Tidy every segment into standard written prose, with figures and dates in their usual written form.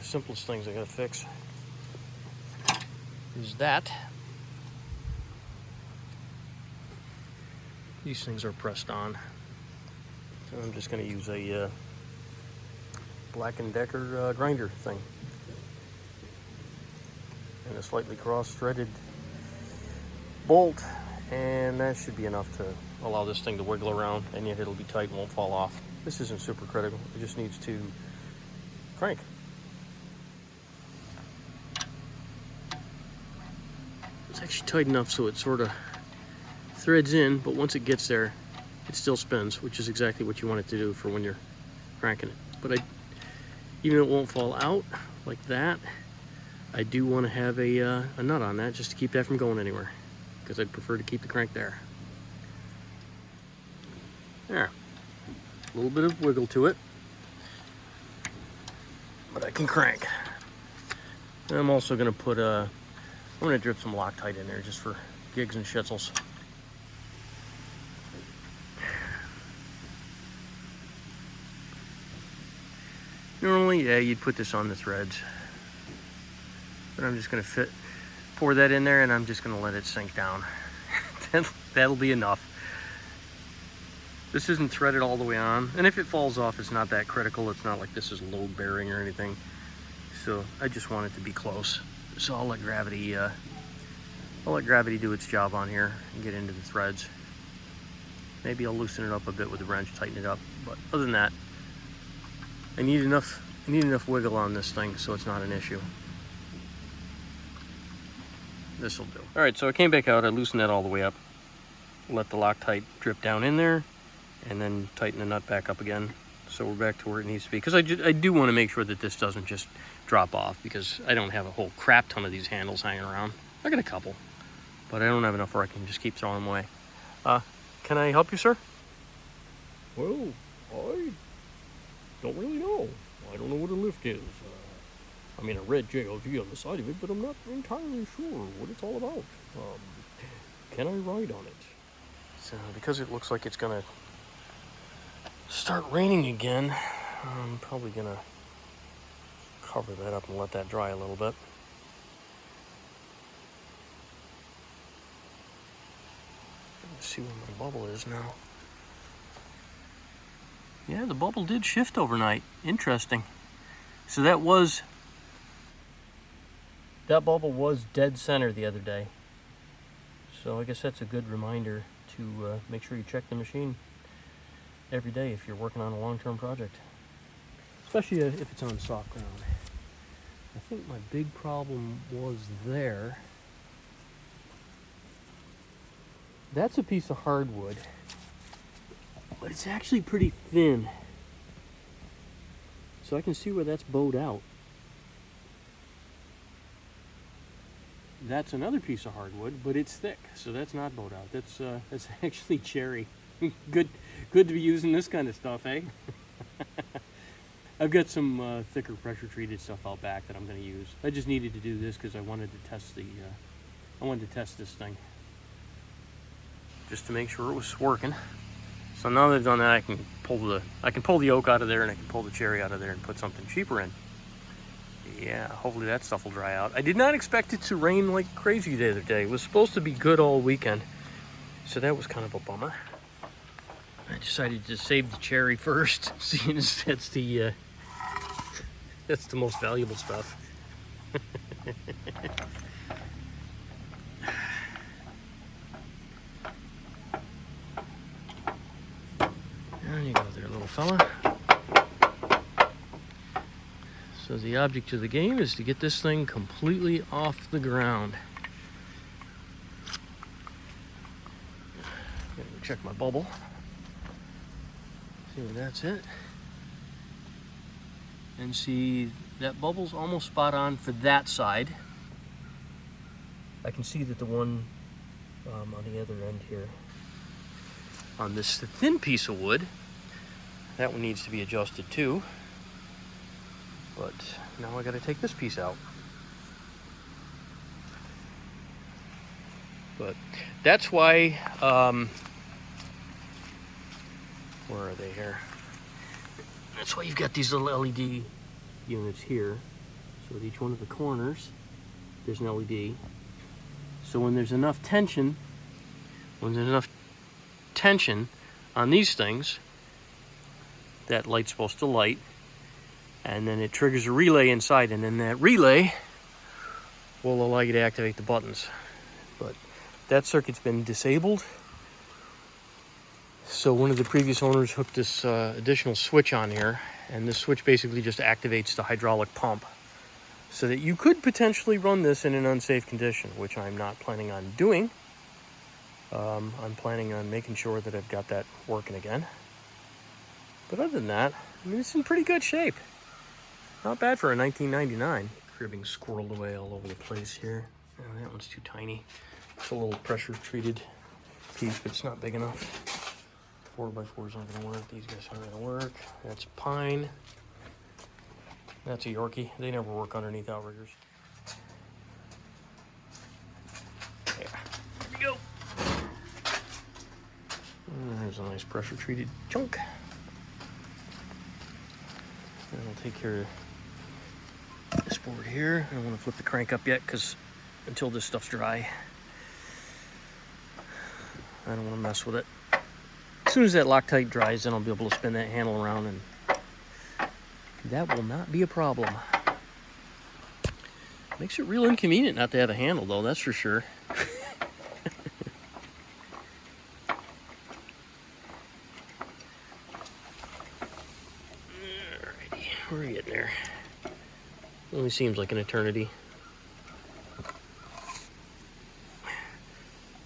simplest things I gotta fix is that these things are pressed on. So I'm just gonna use a Black & Decker grinder thing and a slightly cross-threaded bolt, and that should be enough to allow this thing to wiggle around, and yet it'll be tight and won't fall off. This isn't super critical, it just needs to crank. It's actually tight enough so it sort of threads in, but once it gets there, it still spins, which is exactly what you want it to do for when you're cranking it. But even though it won't fall out like that, I do want to have a nut on that just to keep that from going anywhere, because I'd prefer to keep the crank there. There, a little bit of wiggle to it, but I can crank. And I'm also going to put I'm going to drip some Loctite in there just for gigs and shizzles. Normally, yeah, you'd put this on the threads, but I'm just going to pour that in there, and I'm just going to let it sink down. That'll be enough. This isn't threaded all the way on, and if it falls off, it's not that critical. It's not like this is load bearing or anything. So I just want it to be close. So I'll let gravity do its job on here and get into the threads. Maybe I'll loosen it up a bit with the wrench, tighten it up. But other than that, I need enough wiggle on this thing so it's not an issue. This'll do. All right, so I came back out, I loosened that all the way up, let the Loctite drip down in there, and then tighten the nut back up again. So we're back to where it needs to be. Because I do want to make sure that this doesn't just drop off, because I don't have a whole crap ton of these handles hanging around. I got a couple, but I don't have enough where I can just keep throwing them away. Can I help you, sir? Well, I don't really know. I don't know what a lift is. I mean, I read JLG on the side of it, but I'm not entirely sure what it's all about. Can I ride on it? So because it looks like it's gonna start raining again, I'm probably gonna cover that up and let that dry a little bit. Let's see where my bubble is now. Yeah, the bubble did shift overnight. Interesting. So that bubble was dead center the other day. So I guess that's a good reminder to make sure you check the machine every day if you're working on a long-term project. Especially if it's on soft ground. I think my big problem was there. That's a piece of hardwood, but it's actually pretty thin. So I can see where that's bowed out. That's another piece of hardwood, but it's thick, so that's not bowed out. That's actually cherry. Good to be using this kind of stuff, eh? I've got some thicker pressure treated stuff out back that I'm going to use. I just needed to do this because I wanted to test this thing, just to make sure it was working. So now that I've done that, I can pull the oak out of there, and I can pull the cherry out of there and put something cheaper in. Yeah, hopefully that stuff will dry out. I did not expect it to rain like crazy the other day. It was supposed to be good all weekend, so that was kind of a bummer. I decided to save the cherry first, seeing as that's the most valuable stuff. There you go there, little fella. So the object of the game is to get this thing completely off the ground. Gotta go check my bubble. See where that's it. And see, that bubble's almost spot on for that side. I can see that the one on the other end here, on this thin piece of wood, that one needs to be adjusted too. But now I gotta take this piece out. But that's why, where are they here? That's why you've got these little LED units here. So at each one of the corners, there's an LED. So when there's enough tension, on these things, that light's supposed to light, and then it triggers a relay inside, and then that relay will allow you to activate the buttons. But that circuit's been disabled. So one of the previous owners hooked this additional switch on here, and this switch basically just activates the hydraulic pump so that you could potentially run this in an unsafe condition, which I'm not planning on doing. I'm planning on making sure that I've got that working again. But other than that, I mean, it's in pretty good shape. Not bad for a 1999. Cribbing squirreled away all over the place here. Oh, that one's too tiny. It's a little pressure treated piece, but it's not big enough. 4x4s aren't gonna work. These guys aren't gonna work. That's pine. That's a Yorkie. They never work underneath outriggers. There we go. And there's a nice pressure treated chunk. And I'll take care of this board here. I don't want to flip the crank up yet because until this stuff's dry, I don't want to mess with it. As soon as that Loctite dries, then I'll be able to spin that handle around, and that will not be a problem. Makes it real inconvenient not to have a handle, though, that's for sure. Alrighty, we're getting there. Only seems like an eternity.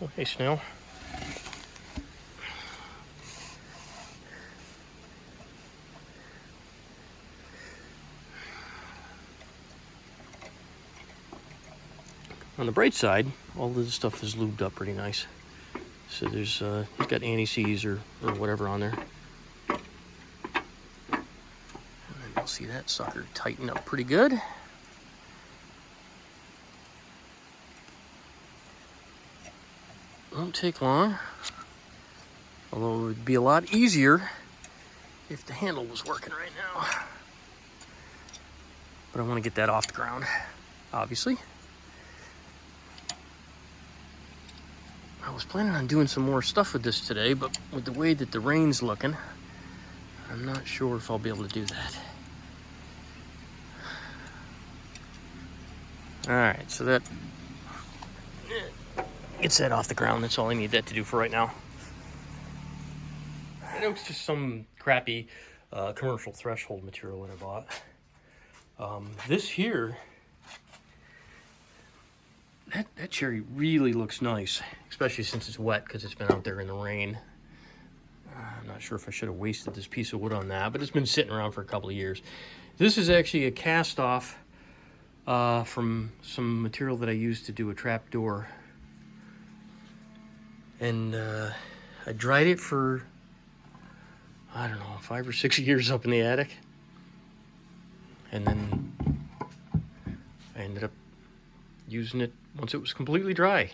Oh, hey, snail. On the bright side, all this stuff is lubed up pretty nice. So there's, he's got anti-seize or whatever on there. And then you'll see that sucker tighten up pretty good. Won't take long. Although it would be a lot easier if the handle was working right now. But I want to get that off the ground, obviously. I was planning on doing some more stuff with this today, but with the way that the rain's looking, I'm not sure if I'll be able to do that. Alright, so that gets that off the ground. That's all I need that to do for right now. I know it's just some crappy commercial threshold material that I bought. This here, that cherry really looks nice, especially since it's wet because it's been out there in the rain. I'm not sure if I should have wasted this piece of wood on that, but it's been sitting around for a couple of years. This is actually a cast off from some material that I used to do a trap door. And I dried it for, I don't know, 5 or 6 years up in the attic. And then I ended up using it once it was completely dry.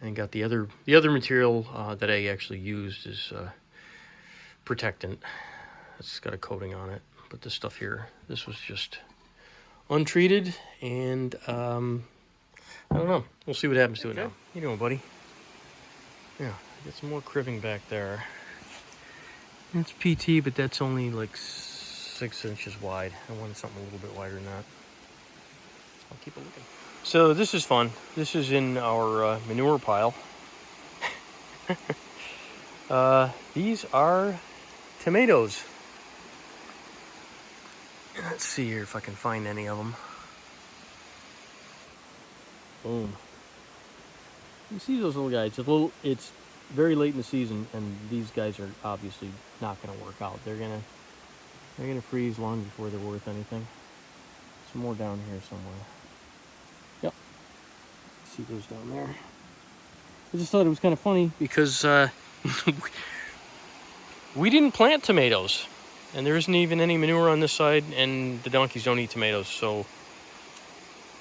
And got the other material that I actually used is protectant. It's got a coating on it. But this stuff here, this was just untreated, and I don't know. We'll see what happens to it now. How you doing, buddy? Yeah, get some more cribbing back there. It's PT, but that's only like 6 inches wide. I wanted something a little bit wider than that. I'll keep it looking. So this is fun. This is in our manure pile. These are tomatoes. Let's see here if I can find any of them. Boom. You see those little guys? It's very late in the season, and these guys are obviously not going to work out. They're gonna freeze long before they're worth anything. Some more down here somewhere. Yep. See those down there. I just thought it was kind of funny because we didn't plant tomatoes, and there isn't even any manure on this side, and the donkeys don't eat tomatoes, so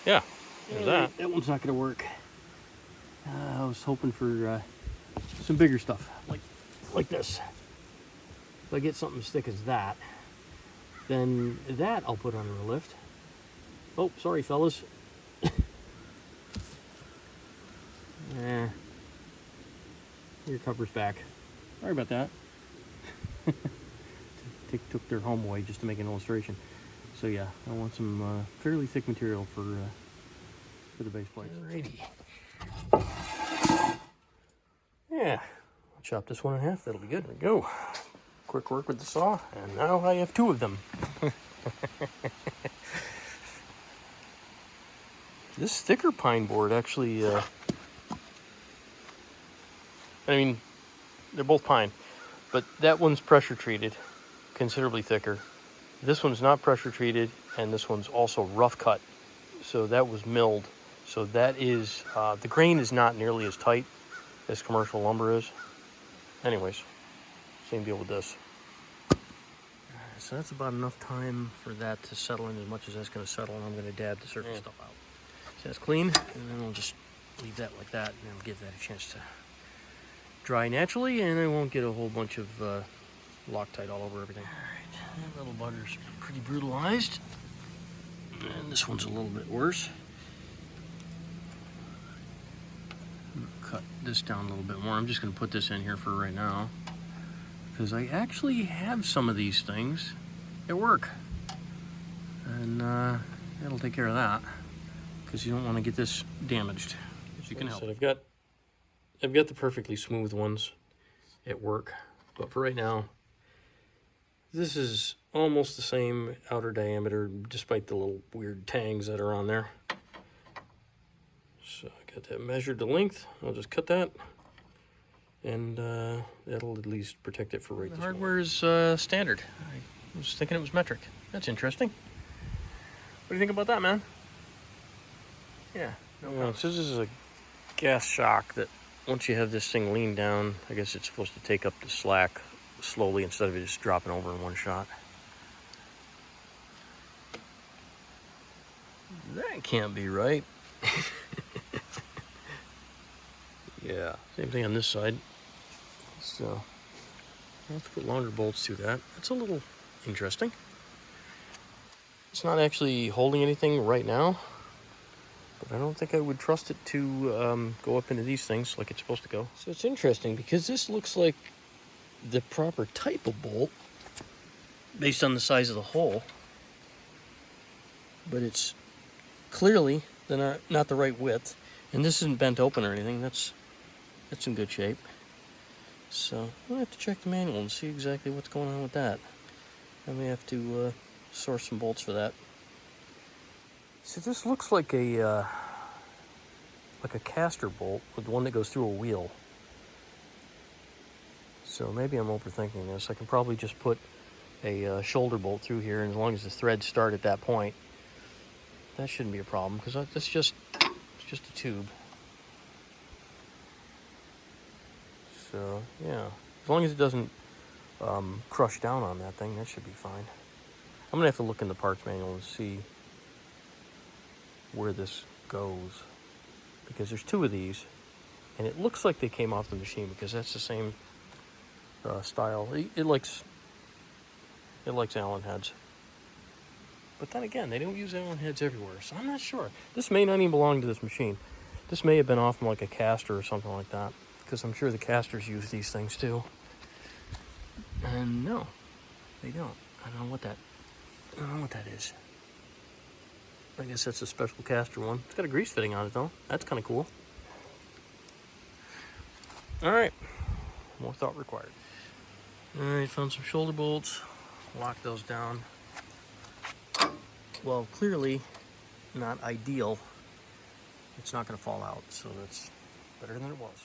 yeah, there's that. That one's not going to work. I was hoping for some bigger stuff, like this. If I get something as thick as that, then that I'll put under a lift. Oh, sorry, fellas. Your cover's back. Sorry about that. Took their home away just to make an illustration. So yeah, I want some fairly thick material for the base plate. Alrighty. Yeah, I'll chop this one in half. That'll be good. There we go. Quick work with the saw, and now I have 2 of them. This thicker pine board actually, I mean, they're both pine, but that one's pressure treated, considerably thicker. This one's not pressure treated, and this one's also rough cut. So that was milled. So that is, the grain is not nearly as tight as commercial lumber is. Anyways, same deal with this. So that's about enough time for that to settle in as much as that's going to settle, and I'm going to dab the surface stuff out. So that's clean, and then we'll just leave that like that, and then give that a chance to dry naturally, and I won't get a whole bunch of Loctite all over everything. All right, that little bugger's pretty brutalized, and this one's a little bit worse. Cut this down a little bit more. I'm just going to put this in here for right now, because I actually have some of these things at work, and that'll take care of that, because you don't want to get this damaged. If you can help. I've got the perfectly smooth ones at work, but for right now, this is almost the same outer diameter, despite the little weird tangs that are on there. So I got that measured to length. I'll just cut that, and that'll at least protect it for right this moment. The hardware is standard. I was thinking it was metric. That's interesting. What do you think about that, man? Yeah. No, so this is a gas shock that once you have this thing leaned down, I guess it's supposed to take up the slack slowly instead of it just dropping over in one shot. That can't be right. Yeah, same thing on this side. So I'll have to put longer bolts through that. That's a little interesting. It's not actually holding anything right now, but I don't think I would trust it to go up into these things like it's supposed to go. So it's interesting because this looks like the proper type of bolt based on the size of the hole, but it's clearly not the right width, and this isn't bent open or anything. That's in good shape. So I'm gonna have to check the manual and see exactly what's going on with that. I may have to source some bolts for that. So this looks like a caster bolt with one that goes through a wheel. So maybe I'm overthinking this. I can probably just put a shoulder bolt through here, and as long as the threads start at that point, that shouldn't be a problem, because it's just a tube. So yeah, as long as it doesn't crush down on that thing, that should be fine. I'm gonna have to look in the parts manual and see where this goes, because there's 2 of these, and it looks like they came off the machine, because that's the same style. It likes Allen heads, but then again, they don't use Allen heads everywhere, so I'm not sure. This may not even belong to this machine. This may have been off from like a caster or something like that, because I'm sure the casters use these things too. And no, they don't. I don't know what that is. I guess that's a special caster one. It's got a grease fitting on it though. That's kind of cool. All right, more thought required. All right, found some shoulder bolts. Lock those down. Well, clearly not ideal. It's not going to fall out, so that's better than it was.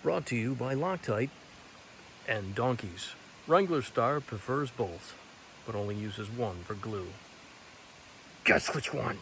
Brought to you by Loctite and donkeys. Wrangler Star prefers both, but only uses one for glue. Guess which one?